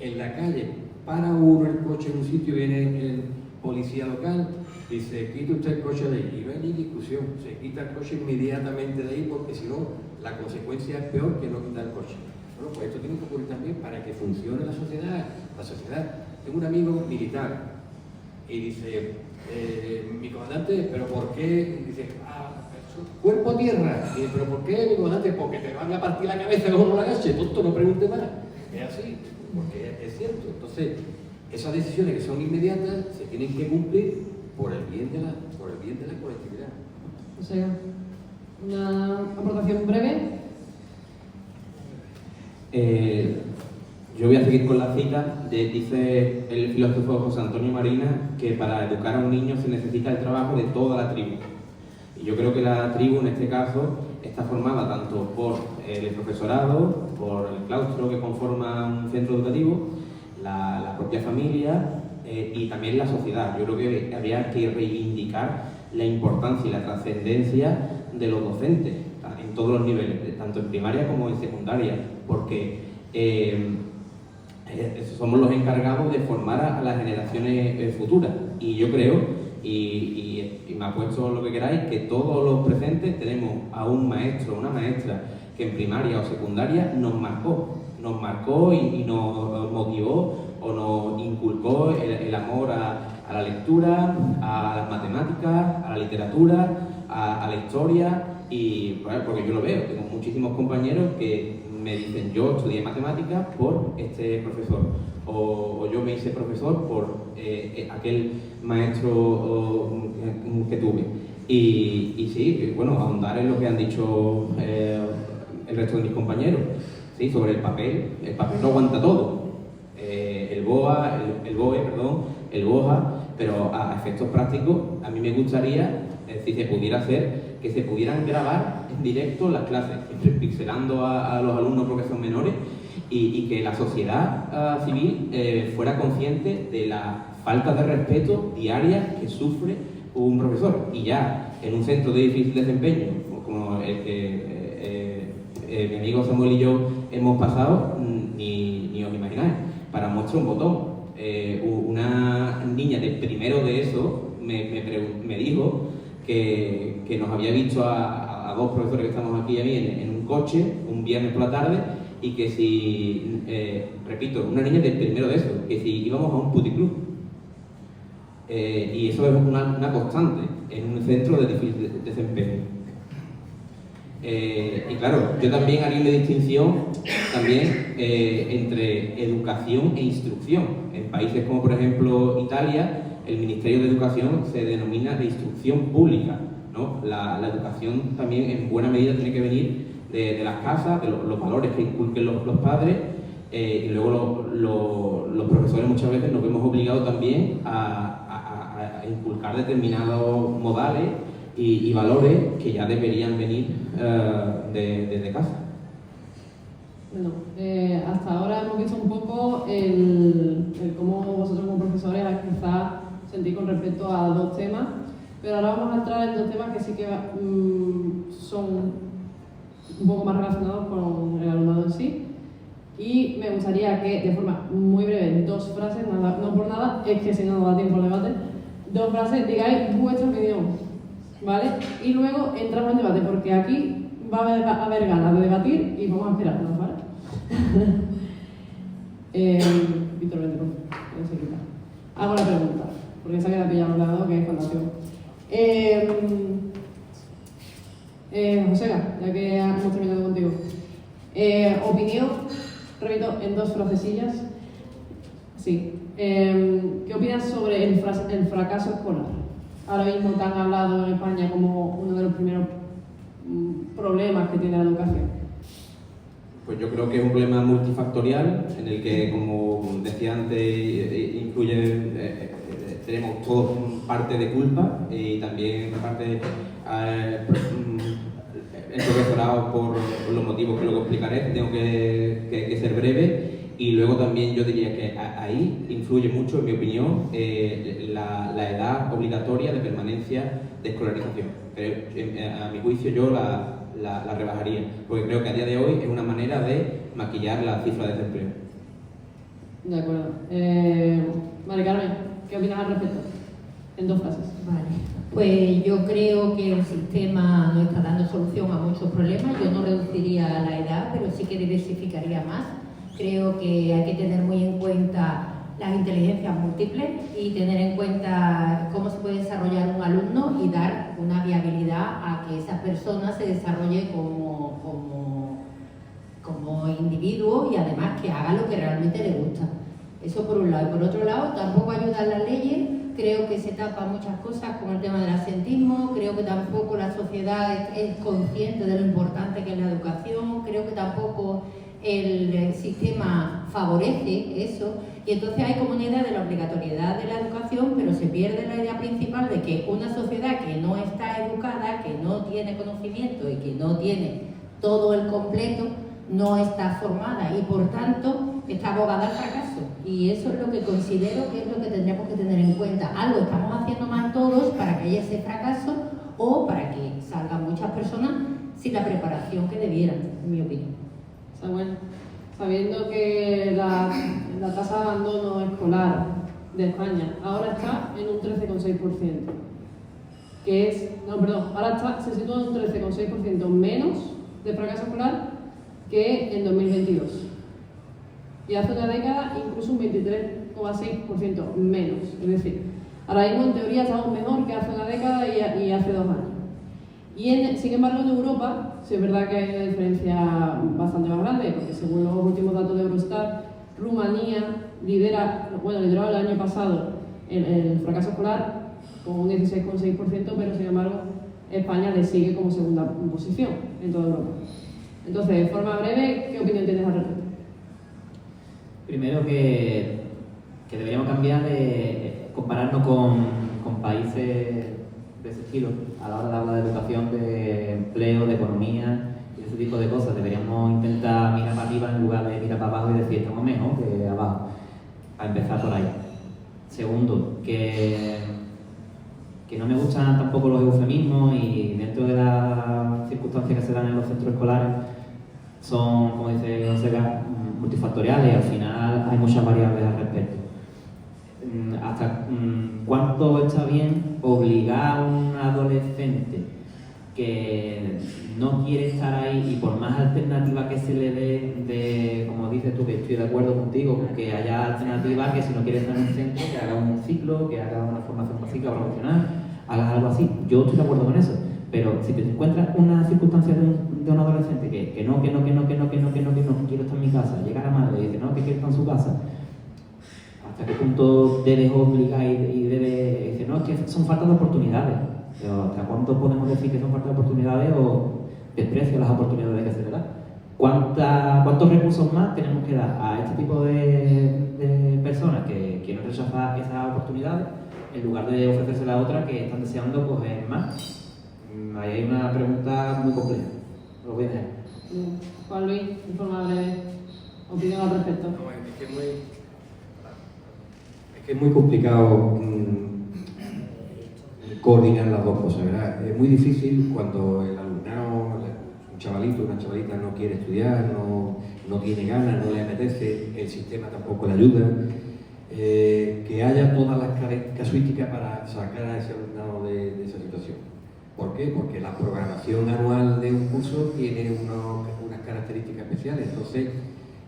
En la calle, para uno el coche en un sitio, viene el policía local, dice, quita usted el coche de ahí, y no hay ni discusión, se quita el coche inmediatamente de ahí, porque si no, la consecuencia es peor que no quitar el coche. Bueno, pues esto tiene que ocurrir también para que funcione la sociedad. Tengo un amigo militar, y dice, mi comandante, ¿pero por qué? Y dice, cuerpo a tierra. Y dice, ¿pero por qué, mi comandante? Porque te van a partir la cabeza como no la agaches, tonto, no pregunte más. Es así, porque es cierto. Entonces, esas decisiones que son inmediatas se tienen que cumplir por el bien de la colectividad. O sea, una aportación breve. Yo voy a seguir con la cita. Dice el filósofo José Antonio Marina que para educar a un niño se necesita el trabajo de toda la tribu. Y yo creo que la tribu en este caso está formada tanto por el profesorado, por el claustro que conforma un centro educativo, la propia familia y también la sociedad. Yo creo que habría que reivindicar la importancia y la trascendencia de los docentes en todos los niveles, tanto en primaria como en secundaria, porque somos los encargados de formar a las generaciones futuras. Y yo creo, y me apuesto lo que queráis, que todos los presentes tenemos a un maestro o una maestra que en primaria o secundaria nos marcó y nos motivó o nos inculcó el amor a la lectura, a las matemáticas, a la literatura, a la historia. Y bueno, porque yo lo veo, tengo muchísimos compañeros que me dicen, yo estudié matemáticas por este profesor, o yo me hice profesor por aquel maestro que tuve. Y sí, bueno, ahondar en lo que han dicho el resto de mis compañeros, sí, sobre el papel lo aguanta todo. El BOA, pero a efectos prácticos, a mí me gustaría, si se pudiera hacer, que se pudieran grabar en directo las clases, pixelando a los alumnos porque son menores, y que la sociedad civil fuera consciente de la falta de respeto diaria que sufre un profesor. Y ya en un centro de difícil desempeño, como el que mi amigo Samuel y yo hemos pasado, ni os imagináis. Para muestra un botón. Una niña de primero de eso me dijo que nos había visto a dos profesores que estamos aquí a mí en un coche un viernes por la tarde y que si, repito, una niña del primero de eso, que si íbamos a un puticlub. Y eso es una constante en un centro de difícil desempeño. Y claro, yo también haría una distinción también entre educación e instrucción. En países como por ejemplo Italia, el Ministerio de Educación se denomina de instrucción pública, ¿no? La educación también en buena medida tiene que venir de las casas, de los valores que inculquen los padres, y luego los profesores muchas veces nos vemos obligados también a inculcar determinados modales y valores que ya deberían venir desde casa. Bueno, hasta ahora hemos visto un poco el cómo vosotros como profesores quizás sentís con respecto a dos temas, pero ahora vamos a entrar en dos temas que sí que son un poco más relacionados con el alumnado en sí. Y me gustaría que, de forma muy breve, en dos frases, no por nada, es que si no nos da tiempo al debate, dos frases, digáis vuestra opinión, ¿vale? Y luego entramos en debate, porque aquí va a haber ganas de debatir y vamos a esperarnos, ¿vale? Víctor, vente, no se quita. Hago la pregunta, porque se ha quedado pillado al lado, que es fundación. Josega, ya que hemos terminado contigo. Opinión, repito, en dos frasecillas. Sí. ¿Qué opinas sobre el fracaso escolar? Ahora mismo te han hablado en España como uno de los primeros problemas que tiene la educación. Pues yo creo que es un problema multifactorial en el que, como decía antes, tenemos todos parte de culpa y también parte el profesorado por los motivos que luego explicaré. Tengo que ser breve. Y luego también yo diría que ahí influye mucho, en mi opinión, la edad obligatoria de permanencia de escolarización. Pero a mi juicio yo la rebajaría, porque creo que a día de hoy es una manera de maquillar la cifra de desempleo. De acuerdo. Mari Carmen, ¿qué opinas al respecto? En dos frases. Vale. Pues yo creo que el sistema no está dando solución a muchos problemas. Yo no reduciría la edad, pero sí que diversificaría más. Creo que hay que tener muy en cuenta las inteligencias múltiples y tener en cuenta cómo se puede desarrollar un alumno y dar una viabilidad a que esa persona se desarrolle como individuo y además que haga lo que realmente le gusta. Eso por un lado. Y por otro lado, tampoco ayudan las leyes. Creo que se tapan muchas cosas con el tema del absentismo. Creo que tampoco la sociedad es consciente de lo importante que es la educación. Creo que tampoco el sistema favorece eso, y entonces hay como una idea de la obligatoriedad de la educación, pero se pierde la idea principal de que una sociedad que no está educada, que no tiene conocimiento y que no tiene todo el completo, no está formada y por tanto está abogada al fracaso. Y eso es lo que considero que es lo que tendríamos que tener en cuenta. Algo estamos haciendo mal todos para que haya ese fracaso o para que salgan muchas personas sin la preparación que debieran, en mi opinión. Samuel, sabiendo que la tasa de abandono escolar de España ahora está en un 13,6%, que es, no, perdón, ahora se sitúa en un 13,6% menos de fracaso escolar que en 2022. Y hace una década incluso un 23,6% menos. Es decir, ahora mismo en teoría estamos mejor que hace una década y hace 2 años. Y sin embargo en Europa, sí es verdad que hay una diferencia bastante más grande, porque según los últimos datos de Eurostat, Rumanía lideró el año pasado el fracaso escolar con un 16,6%, pero sin embargo España le sigue como segunda posición en toda Europa. Entonces, de forma breve, ¿qué opinión tienes al respecto? Primero que deberíamos cambiar de compararnos con países de ese estilo a la hora de hablar de educación, de empleo, de economía y ese tipo de cosas. Deberíamos intentar mirar para arriba en lugar de mirar para abajo y decir estamos mejor que abajo, para empezar por ahí. Segundo, que no me gustan tampoco los eufemismos, y dentro de las circunstancias que se dan en los centros escolares son, como dice Josega, multifactoriales y al final hay muchas variables al respecto. ¿Hasta cuánto está bien obligar a un adolescente que no quiere estar ahí y por más alternativa que se le dé, como dices tú, que estoy de acuerdo contigo, con que haya alternativas, que si no quiere estar en un centro, que haga un ciclo, que haga una formación básica profesional, haga algo así. Yo estoy de acuerdo con eso, pero si te encuentras una circunstancia de un adolescente que no quiero estar en mi casa, llega la madre y dice no, que quiere estar en su casa, ¿hasta qué punto debes obligar y debes decir no, es que son falta de oportunidades? Pero ¿hasta cuánto podemos decir que son falta de oportunidades o desprecio las oportunidades que se le da? ¿Cuántos recursos más tenemos que dar a este tipo de personas que quieren rechazar esas oportunidades en lugar de ofrecérselas a otras que están deseando coger más? Ahí hay una pregunta muy compleja. Lo voy a dejar. Juan Luis, de forma breve, opinión al respecto. No, es que es muy complicado coordinar las dos cosas, ¿verdad? Es muy difícil cuando el alumnado, un chavalito, una chavalita no quiere estudiar, no tiene ganas, no le apetece, el sistema tampoco le ayuda, que haya todas las casuísticas para sacar a ese alumnado de esa situación. ¿Por qué? Porque la programación anual de un curso tiene unas características especiales. Entonces,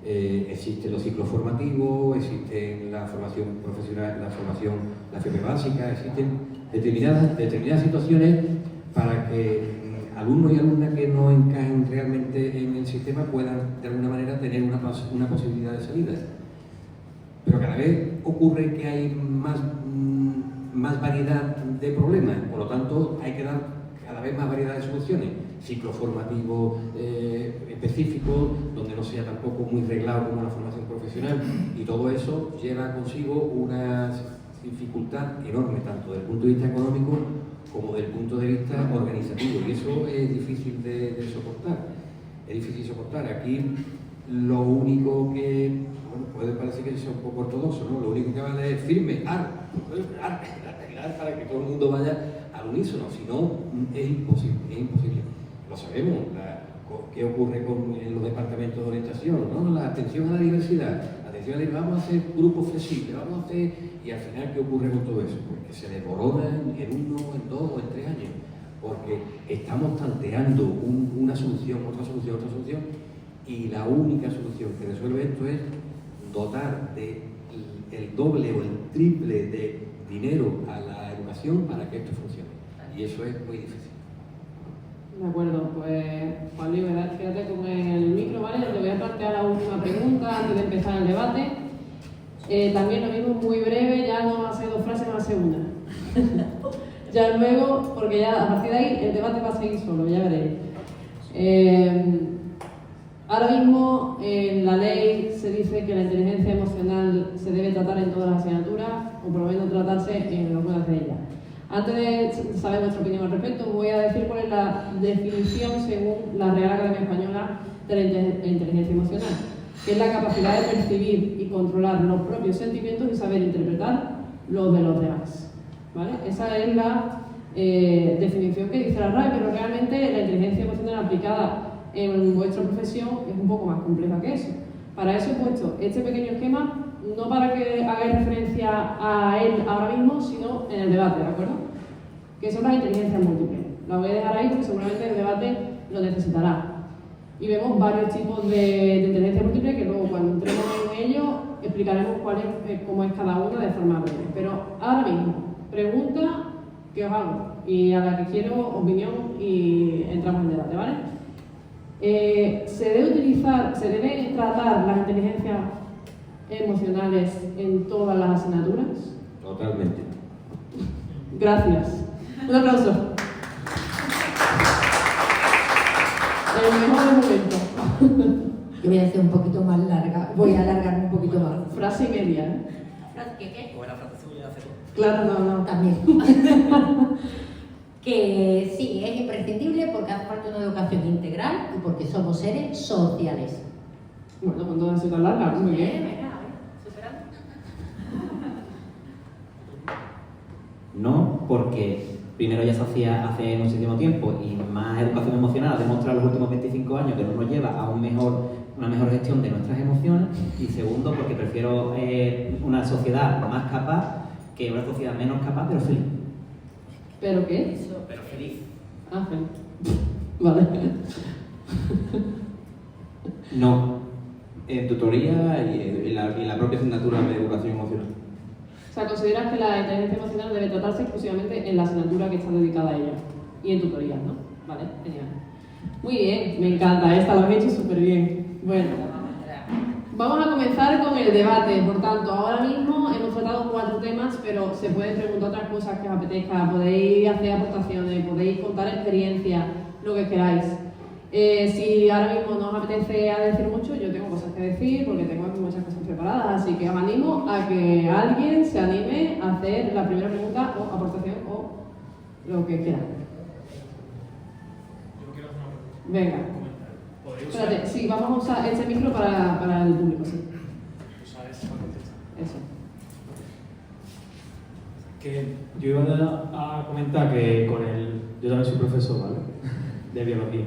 existen los ciclos formativos, existen la formación profesional, la FP básica, existen determinadas situaciones para que alumnos y alumnas que no encajen realmente en el sistema puedan de alguna manera tener una posibilidad de salida. Pero cada vez ocurre que hay más variedad de problemas, por lo tanto hay que dar cada vez más variedad de soluciones, ciclos formativos específicos, donde no sea tampoco muy reglado como la formación profesional, y todo eso lleva consigo una dificultad enorme, tanto desde el punto de vista económico como desde el punto de vista organizativo, y eso es difícil de soportar. Es difícil soportar. Aquí lo único que, bueno, puede parecer que sea un poco ortodoxo, ¿no? Lo único que vale es firme, para que todo el mundo vaya al unísono, si no es imposible. Lo sabemos, qué ocurre en los departamentos de orientación, ¿no? La atención a la diversidad, vamos a hacer grupos flexibles, vamos a hacer, y al final ¿qué ocurre con todo eso? Pues que se desborona en 1, en 2 o en 3 años, porque estamos tanteando una solución, otra solución, y la única solución que resuelve esto es dotar el doble o el triple de dinero a la educación para que esto funcione, y eso es muy difícil. De acuerdo, pues Juan Luis, quédate con el micro, ¿vale? Te voy a plantear la última pregunta antes de empezar el debate. También lo mismo, muy breve, ya no va a ser 2 frases, va a ser una. Ya luego, porque ya a partir de ahí el debate va a seguir solo, ya veréis. Ahora mismo en la ley se dice que la inteligencia emocional se debe tratar en todas las asignaturas, o por lo menos tratarse en algunas de ellas. Antes de saber vuestra opinión al respecto, voy a decir cuál es la definición según la Real Academia Española de la inteligencia emocional, que es la capacidad de percibir y controlar los propios sentimientos y saber interpretar los de los demás, ¿vale? Esa es la definición que dice la RAE, pero realmente la inteligencia emocional aplicada en vuestra profesión es un poco más compleja que eso. Para eso he puesto este pequeño esquema, no para que hagáis referencia a él ahora mismo, sino en el debate, ¿de acuerdo? Que son las inteligencias múltiples. La voy a dejar ahí porque seguramente el debate lo necesitará. Y vemos varios tipos de inteligencia múltiple que luego cuando entremos en ello explicaremos cómo es cada una de forma breve. Pero ahora mismo, pregunta que os hago y a la que quiero opinión y entramos en debate, ¿vale? ¿Se debe tratar las inteligencias emocionales en todas las asignaturas? Totalmente. Gracias. Un aplauso. El mejor momento. Yo voy a hacer un poquito más larga, voy a alargarme un poquito más. Frase y media, ¿eh? ¿Qué? O la frase suya hace todo. Claro, no. También. Que sí, es imprescindible porque hace falta una educación integral y porque somos seres sociales. Bueno, con toda esa tan larga, muy bien. Venga, superando. No, porque primero ya se hacía hace muchísimo tiempo y más educación emocional ha demostrado en los últimos 25 años que no nos lleva a una mejor gestión de nuestras emociones, y segundo porque prefiero una sociedad más capaz que una sociedad menos capaz pero feliz. ¿Pero qué? Pero feliz. Ah, feliz. Vale. No. En tutoría y en la propia asignatura de educación emocional. O sea, ¿consideras que la inteligencia emocional debe tratarse exclusivamente en la asignatura que está dedicada a ella? Y en tutorías, ¿no? Vale, genial. Muy bien, me encanta, esta lo has hecho súper bien. Bueno, vamos a comenzar con el debate. Por tanto, ahora mismo hemos tratado 4 temas, pero se pueden preguntar otras cosas que os apetezca, podéis hacer aportaciones, podéis contar experiencias, lo que queráis. Si ahora mismo no os apetece a decir mucho, yo tengo cosas que decir porque tengo aquí muchas cosas preparadas, así que os animo a que alguien se anime a hacer la primera pregunta o aportación o lo que quiera. Yo quiero hacer una pregunta. Venga. Un comentario. ¿Podría usar? Espérate, sí, vamos a usar este micro para el público, sí. Usar eso para contestar. Eso. Que yo iba a comentar que con el... Yo también soy profesor, ¿vale? De biología.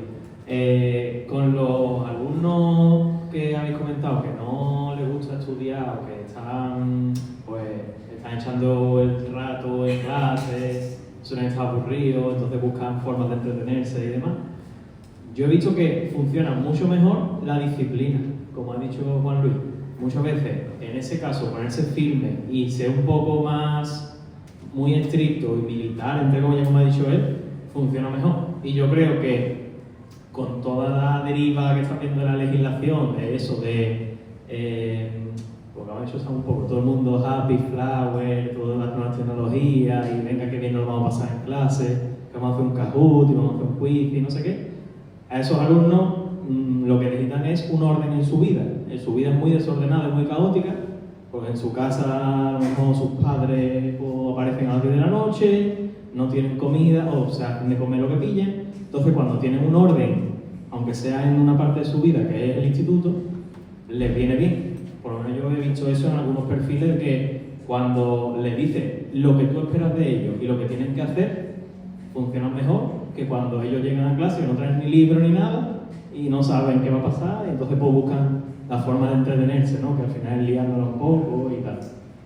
Con los alumnos que habéis comentado que no les gusta estudiar o que están echando el rato en clase, suelen estar aburridos, entonces buscan formas de entretenerse y demás. Yo he visto que funciona mucho mejor la disciplina, como ha dicho Juan Luis. Muchas veces, en ese caso, ponerse firme y ser un poco más muy estricto y militar, entre comillas, como ha dicho él, funciona mejor. Y yo creo que con toda la deriva que está haciendo la legislación, de eso, porque ahora eso está un poco todo el mundo happy, flower, todas las nuevas tecnologías, y venga que bien nos lo vamos a pasar en clase, que vamos a hacer un Kahoot y vamos a hacer un quiz y no sé qué. A esos alumnos lo que necesitan es un orden en su vida. Su vida es muy desordenada, es muy caótica, porque en su casa a lo mejor sus padres aparecen a las 10 de la noche, no tienen comida o se hacen de comer lo que pillen. Entonces, cuando tienen un orden, aunque sea en una parte de su vida, que es el instituto, les viene bien. Por lo menos yo he visto eso en algunos perfiles, que cuando les dices lo que tú esperas de ellos y lo que tienen que hacer, funcionan mejor que cuando ellos llegan a clase y no traen ni libro ni nada y no saben qué va a pasar, y entonces pues buscan la forma de entretenerse, ¿no? Que al final es liándolo un poco y tal.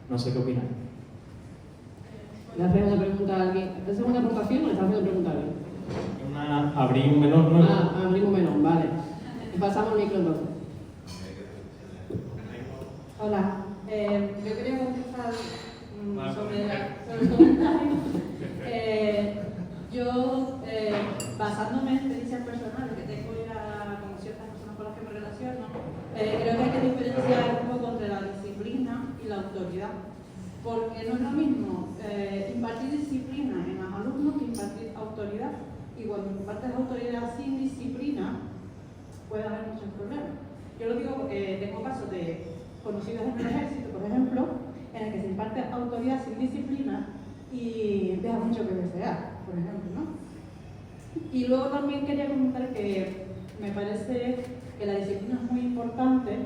No sé qué opináis. ¿Le haces una pregunta a alguien? ¿Es una aportación o le estás haciendo pregunta a alguien? Abrir un melón nuevo. Abrir un melón, vale. Pasamos el micro entonces. Hola, yo quería contestar sobre el comentario. Yo, basándome en experiencias personales que tengo ya con ciertas personas con las que me relaciono, creo que hay que diferenciar un poco entre la disciplina y la autoridad. Porque no es lo mismo impartir disciplina en los alumnos que impartir autoridad. Y cuando impartes autoridad sin disciplina, puede haber muchos problemas. Yo lo digo porque tengo casos de conocidos en el ejército, por ejemplo, en el que se imparte autoridad sin disciplina y deja mucho que desear, por ejemplo, ¿no? Y luego también quería comentar que me parece que la disciplina es muy importante,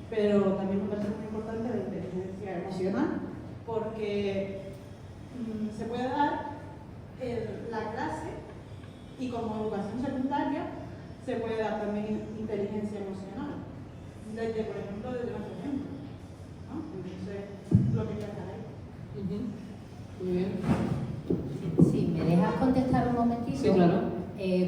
pero también me parece muy importante la inteligencia emocional, porque se puede dar la clase y como educación secundaria se puede dar también inteligencia emocional, desde, por ejemplo, desde los ejemplos, ¿no? Entonces, lo que quiero dejar ahí. Muy bien. Si me dejas contestar un momentito. Sí, claro.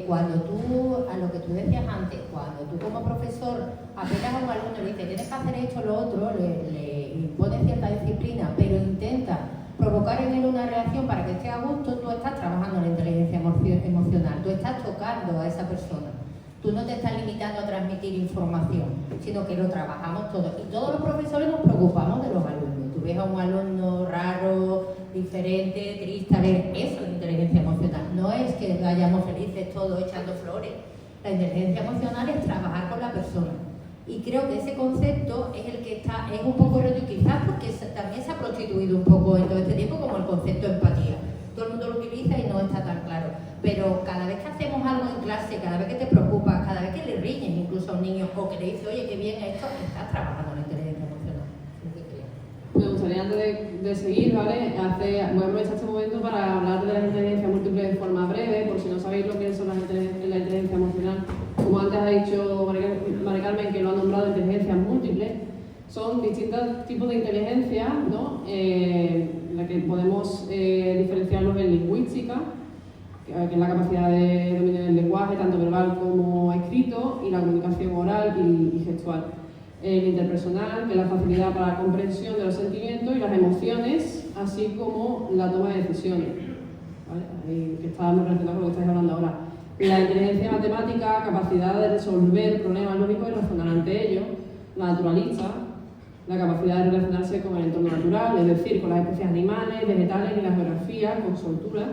Cuando tú, a lo que tú decías antes, cuando tú como profesor apenas a un alumno le dices tienes que hacer esto o lo otro, le impones cierta disciplina, pero intenta provocar en él una reacción para que esté a gusto, tú estás trabajando la inteligencia emocional, tú estás tocando a esa persona. Tú no te estás limitando a transmitir información, sino que lo trabajamos todos. Y todos los profesores nos preocupamos de los alumnos. Tú ves a un alumno raro, diferente, triste, alegre. Eso es inteligencia emocional. No es que vayamos felices todos echando flores. La inteligencia emocional es trabajar con la persona. Y creo que ese concepto es el que es un poco roto, y quizás porque también se ha prostituido un poco en todo este tiempo como el concepto de empatía. Todo el mundo lo utiliza y no está tan claro. Pero cada vez que hacemos algo en clase, cada vez que te preocupas, cada vez que le riñes incluso a un niño o que le dices, oye, qué bien esto, estás trabajando la inteligencia emocional. Me gustaría antes de seguir, ¿vale? Voy a aprovechar este momento para hablar de la inteligencia múltiple de forma breve, por si no sabéis lo que son la inteligencia emocional. Como antes ha dicho Mari Carmen, que lo ha nombrado inteligencia múltiple, son distintos tipos de inteligencia, ¿no? La que podemos diferenciarlos en lingüística, que es la capacidad de dominio del lenguaje, tanto verbal como escrito, y la comunicación oral y gestual. El interpersonal, que es la facilidad para la comprensión de los sentimientos y las emociones, así como la toma de decisiones, ¿vale? Ahí, que está muy relacionado con lo que estáis hablando ahora. La inteligencia matemática, capacidad de resolver problemas lógicos y razonar ante ellos. La naturalista, la capacidad de relacionarse con el entorno natural, es decir, con las especies animales, vegetales y la geografía, con soltura.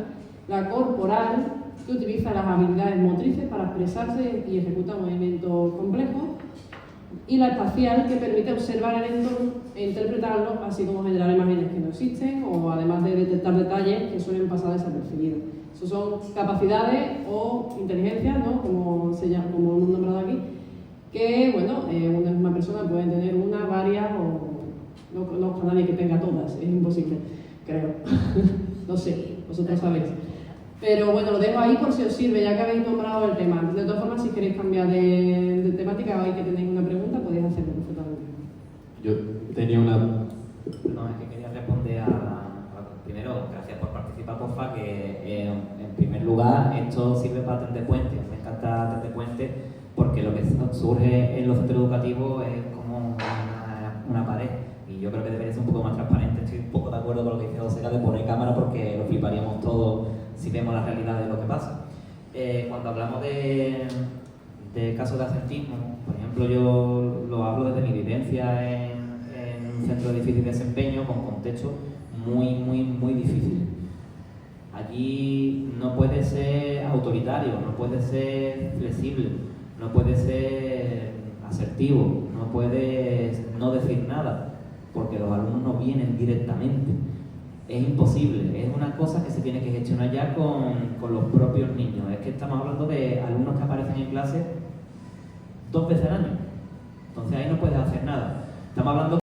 La corporal, que utiliza las habilidades motrices para expresarse y ejecuta movimientos complejos. Y la espacial, que permite observar el entorno e interpretarlo, así como generar imágenes que no existen, o además de detectar detalles que suelen pasar desapercibidos. Esas son capacidades o inteligencias, ¿no? Como se llama, como hemos nombrado aquí, que, bueno, una misma persona puede tener una, varias, o no conozco a nadie que tenga todas, es imposible, creo. No sé, vosotros sabéis. Pero bueno, lo dejo ahí por si os sirve, ya que habéis nombrado el tema. De todas formas, si queréis cambiar de temática o hay que tenéis una pregunta, podéis hacerlo perfectamente. Yo tenía una... No, es que quería responder primero, gracias por participar, porfa, que en primer lugar esto sirve para tender puentes. Me encanta tender puentes porque lo que surge en los centros educativos es como una pared. Y yo creo que debería ser un poco más transparente. Estoy un poco de acuerdo con lo que dice José, de poner cámara, porque lo fliparíamos todos si vemos la realidad de lo que pasa. Cuando hablamos de casos de asertismo, por ejemplo, yo lo hablo desde mi vivencia en un centro de difícil desempeño, con contextos muy difíciles. Allí no puedes ser autoritario, no puedes ser flexible, no puedes ser asertivo, no puedes no decir nada, porque los alumnos no vienen directamente. Es imposible, es una cosa que se tiene que gestionar ya con los propios niños. Es que estamos hablando de alumnos que aparecen en clase 2 veces al año, entonces ahí no puedes hacer nada. Estamos hablando